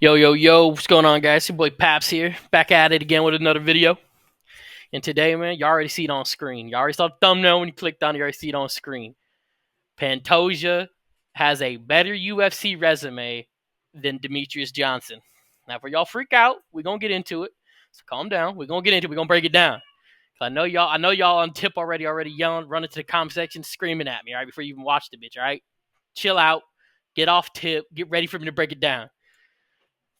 Yo, yo, yo, what's going on, guys? Your boy Paps here, back at it again with another video. And today, man, you already see it on screen. You already saw the thumbnail when you clicked on it, you already see it on screen. Pantoja has a better UFC resume than Demetrius Johnson. Now, for y'all freak out, we're going to get into it. So calm down. We're going to get into it. We're going to break it down. I know y'all on tip already yelling, running to the comment section, screaming at me, all right, before you even watch the bitch, all right? Chill out. Get off tip. Get ready for me to break it down.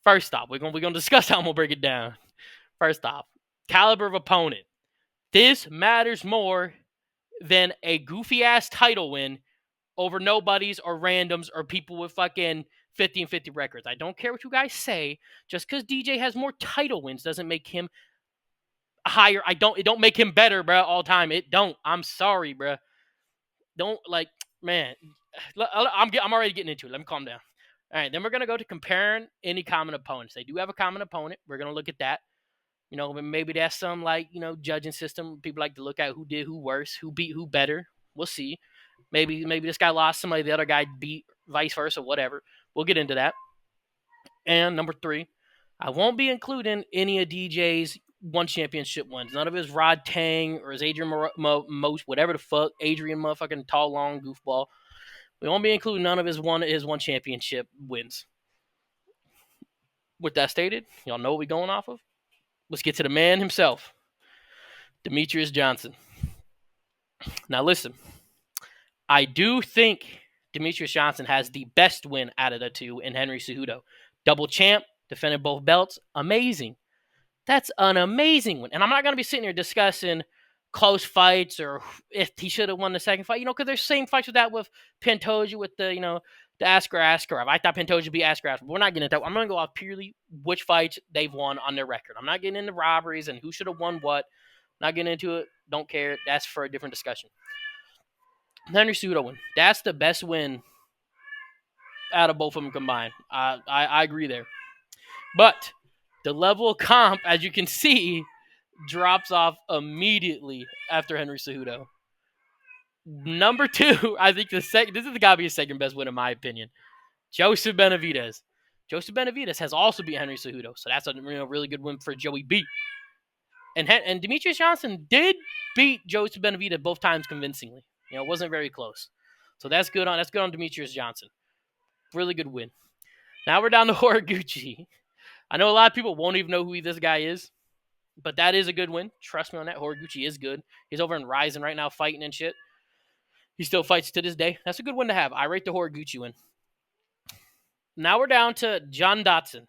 First off, we're gonna discuss how I'm gonna break it down. First off, caliber of opponent. This matters more than a goofy ass title win over nobodies or randoms or people with fucking 50 and 50 records. I don't care what you guys say. Just because DJ has more title wins doesn't make him higher. It don't make him better, bro. All time. It don't. I'm sorry, bro. Don't man. I'm already getting into it. Let me calm down. All right, then we're going to go to comparing any common opponents. They do have a common opponent. We're going to look at that. You know, maybe that's some judging system. People like to look at who did who worse, who beat who better. We'll see. Maybe this guy lost somebody the other guy beat, vice versa, whatever. We'll get into that. And number 3, I won't be including any of DJ's one championship wins. None of his Rod Tang or his Adrian Most, whatever the fuck, Adrian motherfucking tall, long goofball. We won't be including none of his one championship wins. With that stated, y'all know what we're going off of? Let's get to the man himself, Demetrius Johnson. Now listen, I do think Demetrius Johnson has the best win out of the two in Henry Cejudo. Double champ, defended both belts, amazing. That's an amazing win. And I'm not going to be sitting here discussing close fights or if he should have won the second fight, because there's same fights with that with Pantoja with the Askarov. I thought Pantoja would be Askarov, but we're not getting into that. I'm going to go off purely which fights they've won on their record. I'm not getting into robberies and who should have won what. Not getting into it. Don't care. That's for a different discussion. Henry Cejudo win. That's the best win out of both of them combined. I agree there. But the level of comp, as you can see, drops off immediately after Henry Cejudo. Number 2, I think this has got to be his second best win in my opinion. Joseph Benavidez. Joseph Benavidez has also beat Henry Cejudo, so that's a really good win for Joey B. And Demetrius Johnson did beat Joseph Benavidez both times convincingly. It wasn't very close. So that's good on Demetrius Johnson. Really good win. Now we're down to Horiguchi. I know a lot of people won't even know who this guy is, but that is a good win. Trust me on that. Horiguchi is good. He's over in Ryzen right now fighting and shit. He still fights to this day. That's a good win to have. I rate the Horiguchi win. Now we're down to John Dodson.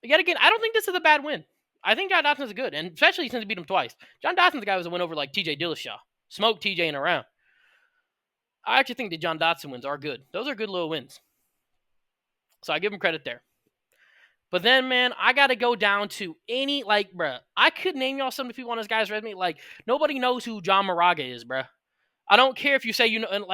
Yet again, I don't think this is a bad win. I think John Dodson's good, and especially since he beat him twice. John Dodson's the guy who was a win over like TJ Dillashaw. Smoked TJ in a round. I actually think the John Dodson wins are good. Those are good little wins. So I give him credit there. But then, man, I got to go down to any, bruh. I could name y'all some of the people on this guy's resume. Nobody knows who John Moraga is, bruh. I don't care if you say, and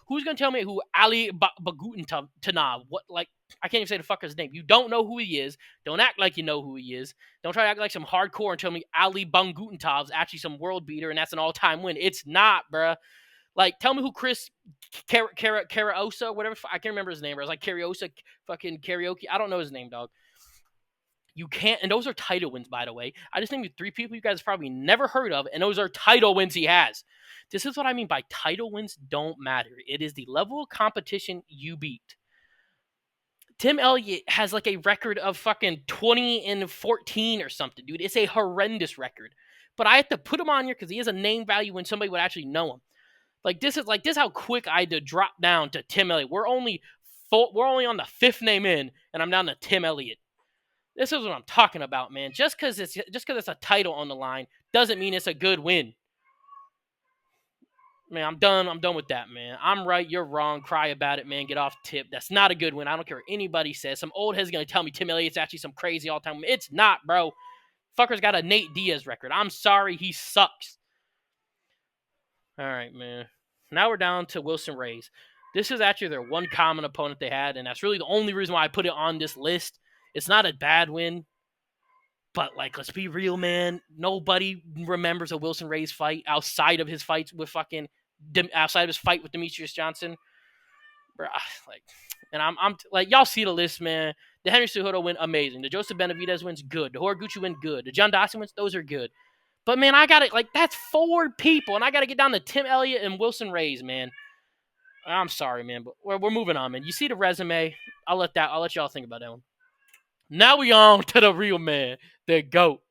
who's going to tell me who Ali Bagutanov, I can't even say the fucker's name. You don't know who he is. Don't act like you know who he is. Don't try to act like some hardcore and tell me Ali Bangutantov's actually some world beater and that's an all-time win. It's not, bruh. Tell me who Chris Karaosa, whatever, I can't remember his name. It was like Karaosa, fucking karaoke. I don't know his name, dog. You can't, and those are title wins, by the way. I just named 3 people you guys probably never heard of, and those are title wins he has. This is what I mean by title wins don't matter. It is the level of competition you beat. Tim Elliott has a record of fucking 20-14 or something, dude. It's a horrendous record. But I have to put him on here because he has a name value when somebody would actually know him. This is how quick I had to drop down to Tim Elliott. We're only on the 5th name in, and I'm down to Tim Elliott. This is what I'm talking about, man. Just because it's a title on the line doesn't mean it's a good win. Man, I'm done with that, man. I'm right, you're wrong. Cry about it, man. Get off tip. That's not a good win. I don't care what anybody says. Some old head's going to tell me Tim Elliott's actually some crazy all-time win. It's not, bro. Fucker's got a Nate Diaz record. I'm sorry, he sucks. All right, man. Now we're down to Wilson Reyes. This is actually their one common opponent they had, and that's really the only reason why I put it on this list. It's not a bad win, but let's be real, man. Nobody remembers a Wilson Reyes fight outside of his fights with outside of his fight with Demetrius Johnson. Bruh, And I'm like, y'all see the list, man. The Henry Cejudo win, amazing. The Joseph Benavidez wins, good. The Horiguchi win, good. The John Dawson wins, those are good. But man, I got it. Like, that's 4 people, and I got to get down to Tim Elliott and Wilson Reyes, man. I'm sorry, man, but we're moving on, man. You see the resume. I'll let y'all think about that one. Now we on to the real man, the GOAT.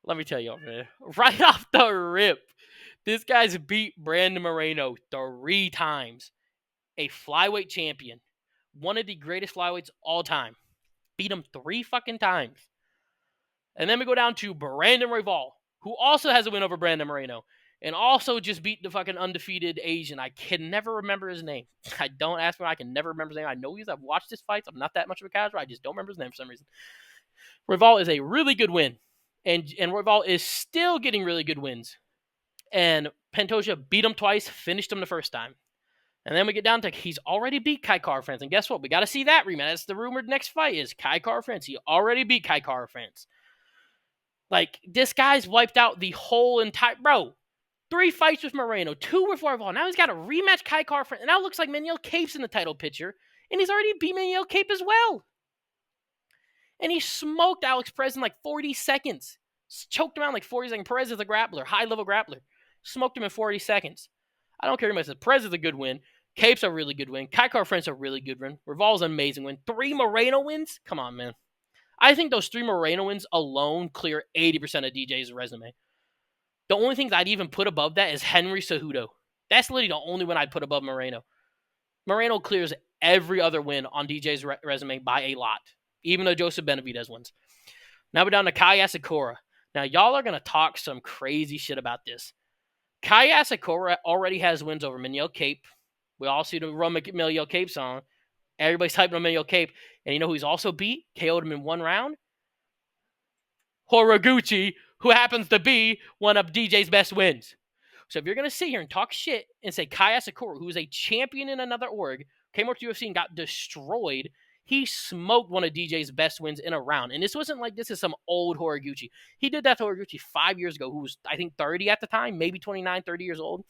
Let me tell y'all, man. Right off the rip, this guy's beat Brandon Moreno 3 times. A flyweight champion. One of the greatest flyweights all time. Beat him 3 fucking times. And then we go down to Brandon Royval, who also has a win over Brandon Moreno. And also just beat the fucking undefeated Asian. I can never remember his name. I don't ask me. I can never remember his name. I know I've watched his fights. I'm not that much of a casual. I just don't remember his name for some reason. Royval is a really good win. And Royval is still getting really good wins. And Pantoja beat him twice, finished him the first time. And then we get down to he's already beat Kai Kara-France. And guess what? We got to see that rematch. That's the rumored next fight is Kai Kara-France. He already beat Kai Kara-France. Like, this guy's wiped out the whole entire... Bro, 3 fights with Moreno, 2 with Royval. Now he's got to rematch Kai Kara-France. And now it looks like Manuel Cape's in the title picture. And he's already beat Manuel Cape as well. And he smoked Alex Perez in like 40 seconds. Choked him out in like 40 seconds. Perez is a grappler, high-level grappler. Smoked him in 40 seconds. I don't care who says. Perez is a good win. Cape's a really good win. Kai Kara-France a really good win. Royval's an amazing win. 3 Moreno wins? Come on, man. I think those 3 Moreno wins alone clear 80% of DJ's resume. The only things I'd even put above that is Henry Cejudo. That's literally the only one I'd put above Moreno. Moreno clears every other win on DJ's resume by a lot, even though Joseph Benavidez wins. Now we're down to Kai Asakura. Now, y'all are going to talk some crazy shit about this. Kai Asakura already has wins over Manuel Cape. We all see the Roman Manuel Cape song. Everybody's typing on Manuel Cape. And you know who he's also beat? KO'd him in 1 round? Horiguchi, who happens to be one of DJ's best wins. So if you're going to sit here and talk shit and say Kai Asakura, who is a champion in another org, came over to UFC and got destroyed, he smoked one of DJ's best wins in a round. And this wasn't like this is some old Horiguchi. He did that to Horiguchi 5 years ago, who was, I think, 30 at the time, maybe 29, 30 years old.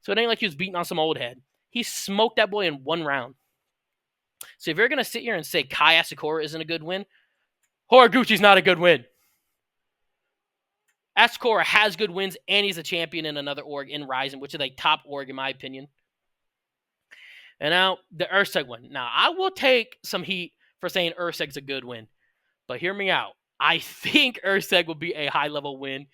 So it ain't like he was beating on some old head. He smoked that boy in 1 round. So if you're going to sit here and say Kai Asakura isn't a good win, Horiguchi's not a good win. Asakura has good wins, and he's a champion in another org in Ryzen, which is a top org in my opinion. And now, the Urseg one. Now, I will take some heat for saying Urseg's a good win. But hear me out. I think Urseg will be a high-level win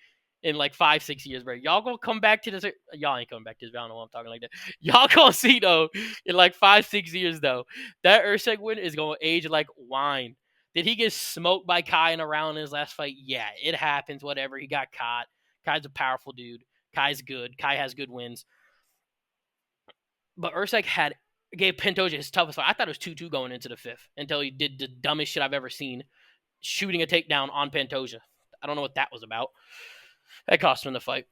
in like 5-6 years, bro. Y'all gonna come back to this. Y'all ain't coming back to this. I don't know why I'm talking like that. Y'all gonna see, though, in like 5-6 years, though, that Urseg win is gonna age like wine. Did he get smoked by Kai in a round in his last fight? Yeah, it happens. Whatever. He got caught. Kai's a powerful dude. Kai's good. Kai has good wins. But Urseg gave Pantoja his toughest fight. I thought it was 2-2 going into the 5th until he did the dumbest shit I've ever seen, shooting a takedown on Pantoja. I don't know what that was about. That cost him the fight.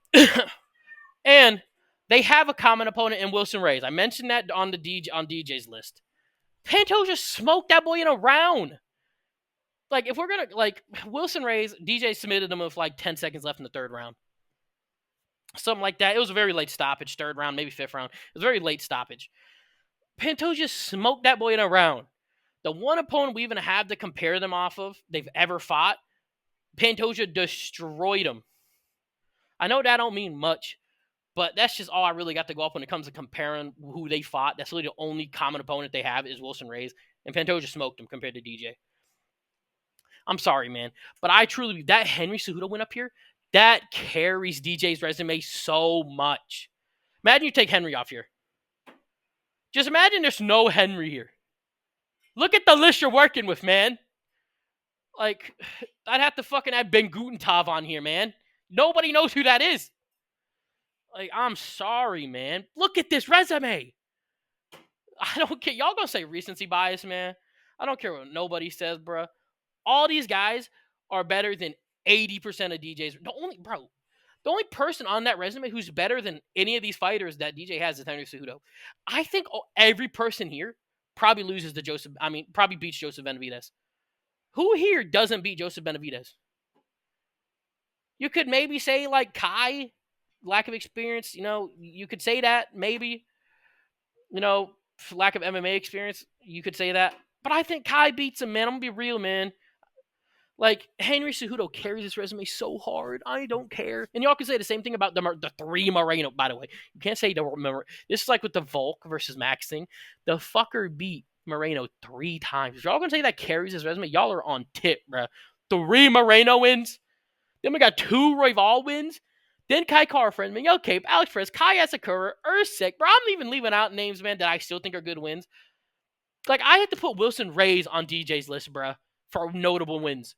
And they have a common opponent in Wilson Reyes. I mentioned that on DJ's list. Pantoja smoked that boy in a round. Like, if we're going to, like, Wilson Reyes, DJ submitted him with, like, 10 seconds left in the 3rd round. Something like that. It was a very late stoppage, 3rd round, maybe 5th round. It was a very late stoppage. Pantoja smoked that boy in a round. The one opponent we even have to compare them off of they've ever fought, Pantoja destroyed him. I know that don't mean much, but that's just all I really got to go up when it comes to comparing who they fought. That's really the only common opponent they have is Wilson Reyes, and Pantoja smoked him compared to DJ. I'm sorry, man, but I truly, that Henry Cejudo win up here, that carries DJ's resume so much. Imagine you take Henry off here. Just imagine there's no Henry here. Look at the list you're working with, man. Like, I'd have to fucking have Ben Gutentov on here, man. Nobody knows who that is. Like, I'm sorry, man. Look at this resume. I don't care. Y'all gonna say recency bias, man. I don't care what nobody says, bro. All these guys are better than 80% of DJs. The only person on that resume who's better than any of these fighters that DJ has is Henry Cejudo. I think every person here probably loses to probably beats Joseph Benavidez. Who here doesn't beat Joseph Benavidez? You could maybe say, like, Kai, lack of experience. You know, you could say that, maybe. You know, lack of MMA experience. You could say that. But I think Kai beats him, man. I'm going to be real, man. Like, Henry Cejudo carries his resume so hard. I don't care. And y'all can say the same thing about the 3 Moreno, by the way. You can't say this is like with the Volk versus Max thing. The fucker beat Moreno 3 times. If y'all going to say that carries his resume, y'all are on tip, bro. 3 Moreno wins. Then we got 2 Royval wins. Then Kai Kara Friendman, okay, Alex Perez, Kai Asakura, Usyk. Bro, I'm even leaving out names, man, that I still think are good wins. Like, I had to put Wilson Reyes on DJ's list, bro, for notable wins.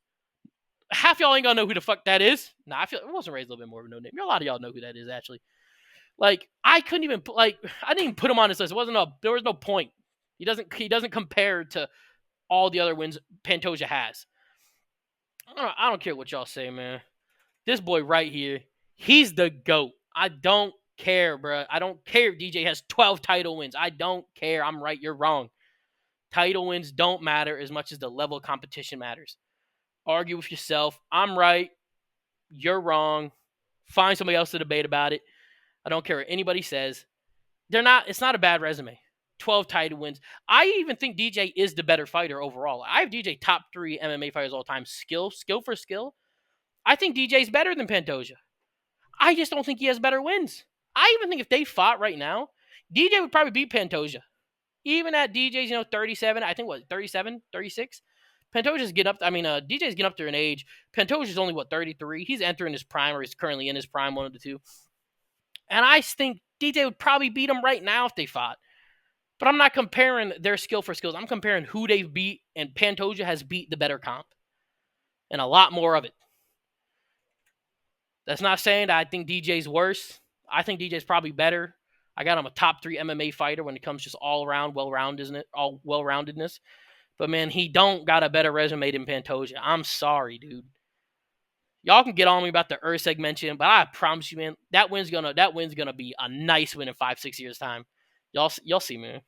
Half y'all ain't gonna know who the fuck that is. Nah, I feel Wilson Reyes a little bit more of a no name. A lot of y'all know who that is, actually. Like, I couldn't even I didn't even put him on this list. There was no point. He doesn't compare to all the other wins Pantoja has. I don't care what y'all say, man. This boy right here, he's the GOAT. I don't care, bro. I don't care if DJ has 12 title wins. I don't care. I'm right, you're wrong. Title wins don't matter as much as the level of competition matters. Argue with yourself. I'm right. You're wrong. Find somebody else to debate about it. I don't care what anybody says. It's not a bad resume. 12 title wins. I even think DJ is the better fighter overall. I have DJ top 3 MMA fighters all time. Skill for skill. I think DJ's better than Pantoja. I just don't think he has better wins. I even think if they fought right now, DJ would probably beat Pantoja. Even at DJ's, 37, I think 37, 36? Pantoja's getting up. DJ's getting up there in age. Pantoja's only 33. He's entering his prime, or he's currently in his prime, one of the two. And I think DJ would probably beat him right now if they fought. But I'm not comparing their skill for skills. I'm comparing who they've beat, and Pantoja has beat the better comp, and a lot more of it. That's not saying that I think DJ's worse. I think DJ's probably better. I got him a top 3 MMA fighter when it comes just all around well-roundedness. But man, he don't got a better resume than Pantoja. I'm sorry, dude. Y'all can get on me about the Usyk mention, but I promise you, man, that win's gonna be a nice win in 5-6 years time. Y'all see, man.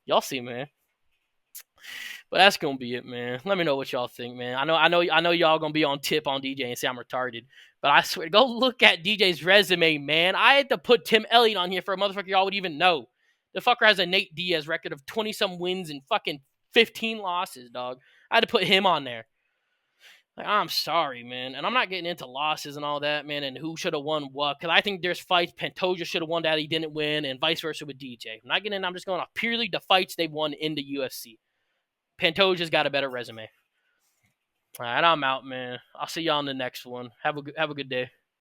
But that's gonna be it, man. Let me know what y'all think, man. I know y'all gonna be on tip on DJ and say I'm retarded. But I swear, go look at DJ's resume, man. I had to put Tim Elliott on here for a motherfucker y'all would even know. The fucker has a Nate Diaz record of 20-some wins and fucking 15 losses, dog. I had to put him on there. Like, I'm sorry, man. And I'm not getting into losses and all that, man, and who should have won what. Because I think there's fights Pantoja should have won that he didn't win, and vice versa with DJ. I'm not getting in. I'm just going off purely the fights they won in the UFC. Pantoja's got a better resume. All right, I'm out, man. I'll see y'all on the next one. Have a good day.